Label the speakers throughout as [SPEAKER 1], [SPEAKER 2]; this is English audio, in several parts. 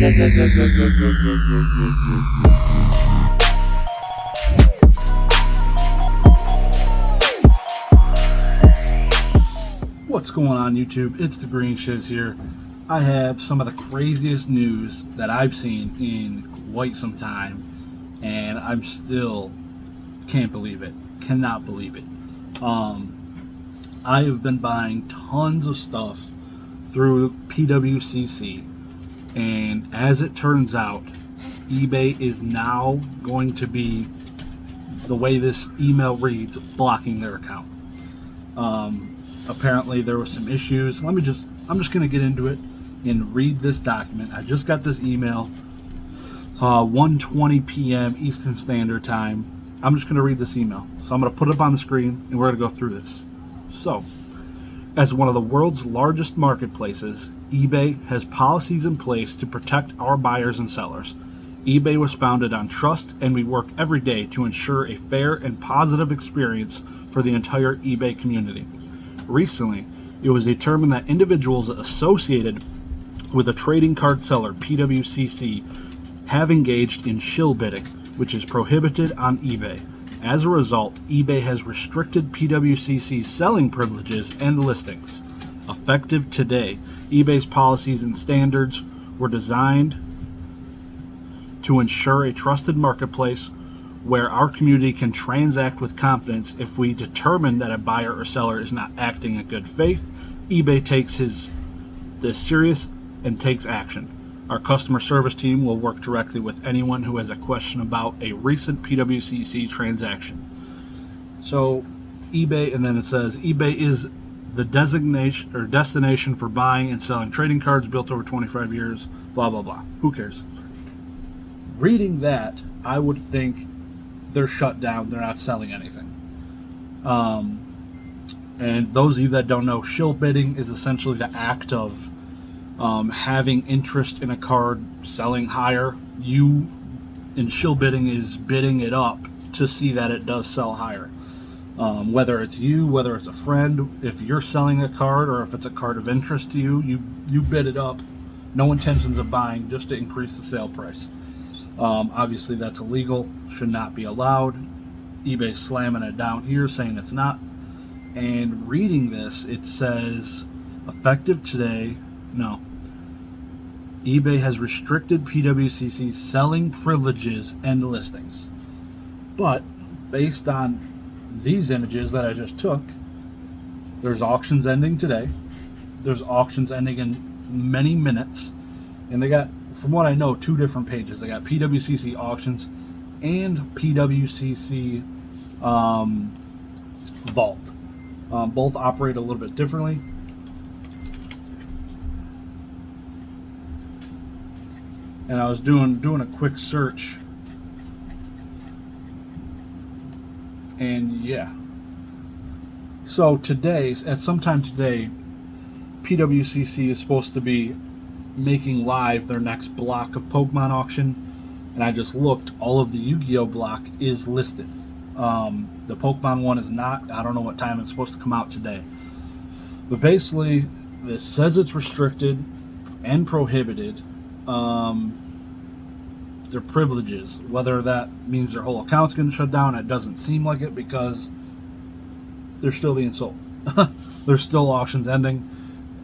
[SPEAKER 1] What's going on, YouTube? It's the Green Shiz here. I have some of the craziest news that I've seen in quite some time, and I'm still can't believe it. Cannot believe it. I have been buying tons of stuff through PWCC, and as it turns out, eBay is now going to be, the way this email reads, blocking their account. Apparently there were some issues. I'm just going to get into it and read this document. I just got this email 1:20 p.m. Eastern Standard Time. I'm just going to read this email. So I'm going to put it up on the screen and we're going to go through this. So, as one of the world's largest marketplaces, eBay has policies in place to protect our buyers and sellers. eBay was founded on trust, and we work every day to ensure a fair and positive experience for the entire eBay community. Recently, it was determined that individuals associated with a trading card seller, PWCC, have engaged in shill bidding, which is prohibited on eBay. As a result, eBay has restricted PWCC's selling privileges and listings. Effective today, eBay's policies and standards were designed to ensure a trusted marketplace where our community can transact with confidence. If we determine that a buyer or seller is not acting in good faith, eBay takes this serious and takes action. Our customer service team will work directly with anyone who has a question about a recent PWCC transaction. So eBay, and then it says eBay is the designation or destination for buying and selling trading cards, built over 25 years, blah blah blah. Who cares? Reading that, I would think they're shut down, they're not selling anything. And those of you that don't know, shill bidding is essentially the act of having interest in a card selling higher. In shill bidding is bidding it up to see that it does sell higher. Whether it's you, whether it's a friend, if you're selling a card or if it's a card of interest to you, you bid it up. No intentions of buying, just to increase the sale price. Obviously that's illegal, should not be allowed. eBay's slamming it down here, saying it's not. And reading this, it says effective today, no. eBay has restricted PWCC's selling privileges and listings. But based on these images that I just took, there's auctions ending today. There's auctions ending in many minutes. And they got, from what I know, two different pages. They got PWCC auctions and PWCC vault. Both operate a little bit differently. And I was doing a quick search, and yeah. So today, at some time today, PWCC is supposed to be making live their next block of Pokemon auction, and I just looked. All of the Yu-Gi-Oh block is listed. The Pokemon one is not. I don't know what time it's supposed to come out today, but basically this says it's restricted and prohibited. Their privileges, whether that means their whole account's going to shut down, it doesn't seem like it, because they're still being sold. There's still auctions ending.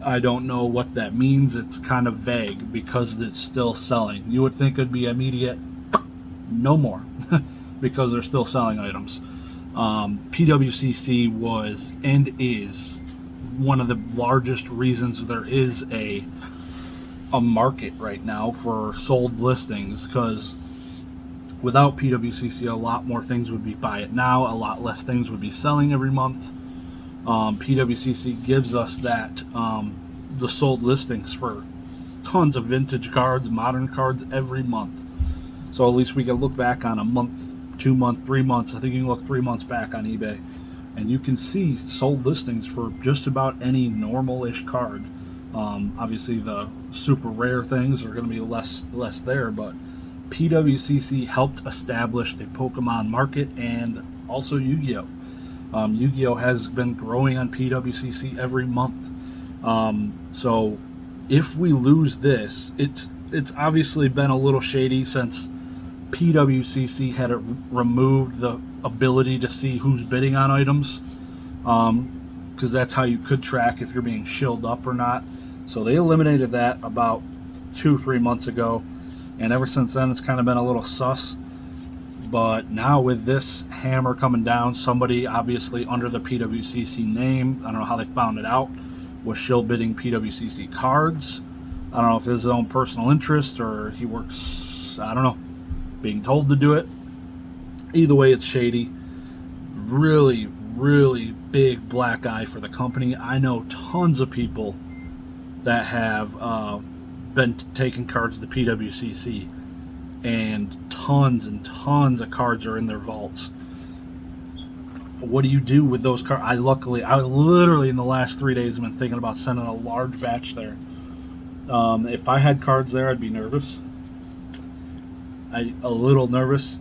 [SPEAKER 1] I don't know what that means. It's kind of vague because it's still selling. You would think it'd be immediate, no more, because they're still selling items. PWCC was and is one of the largest reasons there is a market right now for sold listings, because without PWCC, a lot more things would be buy it now, a lot less things would be selling every month. PWCC gives us that, the sold listings for tons of vintage cards, modern cards every month. So at least we can look back on a month, 2 months, 3 months. I think you can look 3 months back on eBay, and you can see sold listings for just about any normal-ish card. Obviously the super rare things are going to be less there, but PWCC helped establish the Pokemon market and also Yu-Gi-Oh. Yu-Gi-Oh has been growing on PWCC every month. So if we lose this, it's obviously been a little shady since PWCC had removed the ability to see who's bidding on items, because that's how you could track if you're being shilled up or not. So they eliminated that about 2-3 months ago, and ever since then it's kind of been a little sus. But now with this hammer coming down, somebody obviously under the PWCC name, I don't know how they found it out, was shill bidding PWCC cards. I don't know if it's his own personal interest or he works, I don't know, being told to do it. Either way, it's shady. Really, really big black eye for the company. I know tons of people that have been taking cards to PWCC, and tons of cards are in their vaults. What do you do with those cards? I literally in the last 3 days have been thinking about sending a large batch there. If I had cards there, I'd be nervous. A little nervous.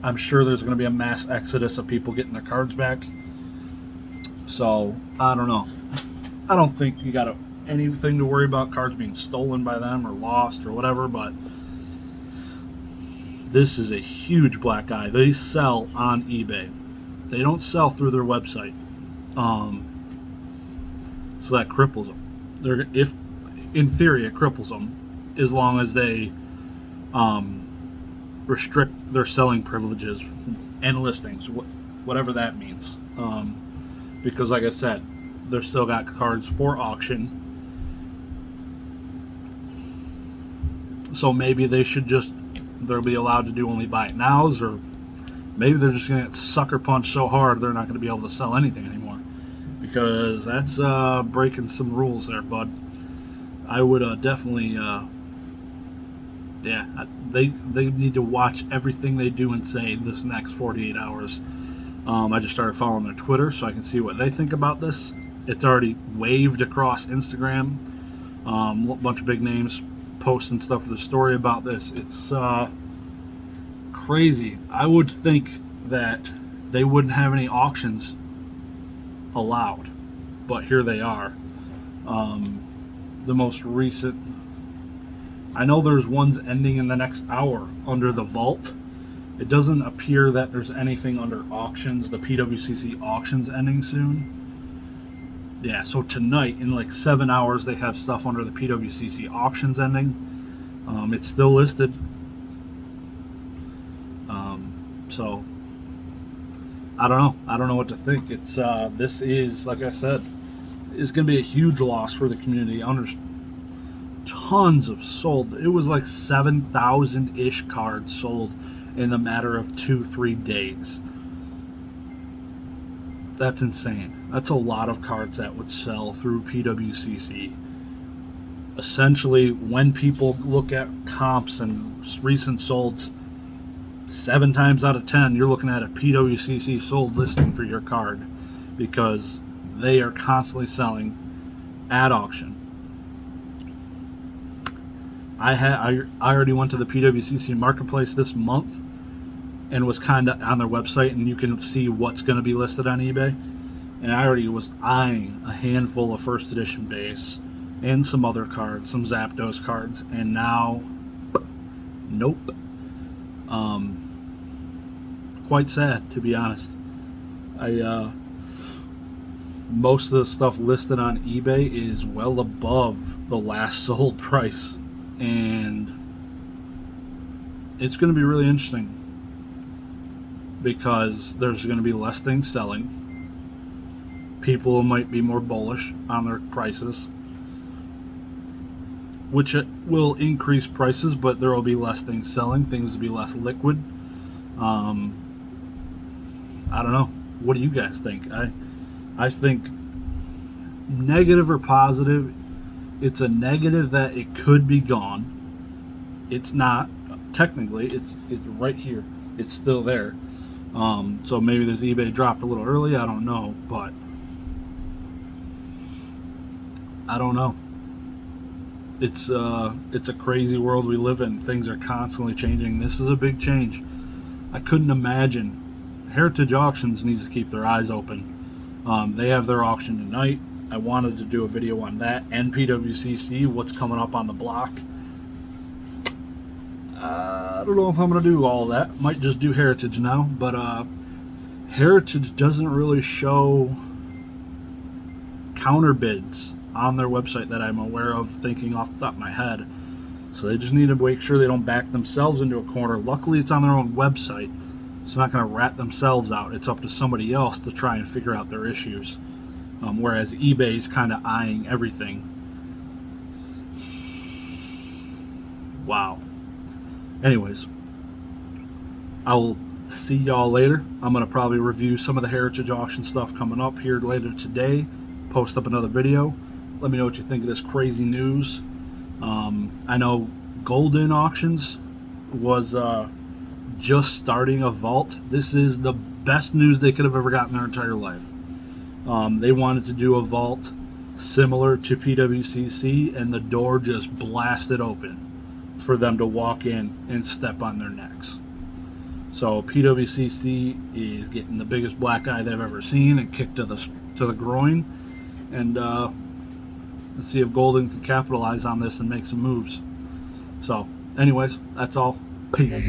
[SPEAKER 1] I'm sure there's going to be a mass exodus of people getting their cards back. So, I don't know. I don't think you got anything to worry about cards being stolen by them or lost or whatever, but this is a huge black eye. They sell on eBay. They don't sell through their website. So that cripples them. If in theory it cripples them, as long as they restrict their selling privileges and listings, whatever that means. Because like I said, they're still got cards for auction. So maybe they'll be allowed to do only buy it nows, or maybe they're just going to get sucker punched so hard they're not going to be able to sell anything anymore. Because that's breaking some rules there, bud. I would definitely, they need to watch everything they do and say this next 48 hours. I just started following their Twitter so I can see what they think about this. It's already waved across Instagram. A bunch of big names posting stuff for the story about this. It's crazy. I would think that they wouldn't have any auctions allowed, but here they are. The most recent, I know there's ones ending in the next hour under the vault. It doesn't appear that there's anything under auctions, the PWCC auctions ending soon. Yeah, so tonight in like 7 hours they have stuff under the PWCC auctions ending. It's still listed. So I don't know what to think. It's this is, like I said, is going to be a huge loss for the community. Tons of sold. It was like 7,000-ish cards sold in the matter of 2-3 days. That's insane. That's a lot of cards that would sell through PWCC. Essentially, when people look at comps and recent solds, 7 times out of 10, you're looking at a PWCC sold listing for your card, because they are constantly selling at auction. I already went to the PWCC marketplace this month and was kind of on their website, and you can see what's going to be listed on eBay. And I already was eyeing a handful of first edition base and some other cards, some Zapdos cards, and now, nope. Quite sad, to be honest. Most of the stuff listed on eBay is well above the last sold price, and it's going to be really interesting because there's going to be less things selling. People might be more bullish on their prices, which will increase prices, but there will be less things selling. Things will be less liquid. I don't know. What do you guys think? I think negative or positive. It's a negative that it could be gone. It's not technically. It's right here. It's still there. So maybe this eBay dropped a little early. I don't know, but I don't know. It's a crazy world we live in. Things are constantly changing. This is a big change. I couldn't imagine. Heritage Auctions needs to keep their eyes open. They have their auction tonight. I wanted to do a video on that and PWCC, what's coming up on the block. I don't know if I'm going to do all that. Might just do Heritage now, but Heritage doesn't really show counter bids on their website that I'm aware of, thinking off the top of my head. So they just need to make sure they don't back themselves into a corner. Luckily, it's on their own website, so they're not going to rat themselves out. It's up to somebody else to try and figure out their issues. Whereas eBay is kind of eyeing everything. Wow. Anyways, I will see y'all later. I'm going to probably review some of the Heritage auction stuff coming up here later today. Post up another video. Let me know what you think of this crazy news. I know Golden Auctions was just starting a vault. This is the best news they could have ever gotten in their entire life. They wanted to do a vault similar to PWCC, and the door just blasted open for them to walk in and step on their necks. So PWCC is getting the biggest black eye they've ever seen and kicked to the groin. And let's see if Golden can capitalize on this and make some moves. So anyways, that's all. Peace.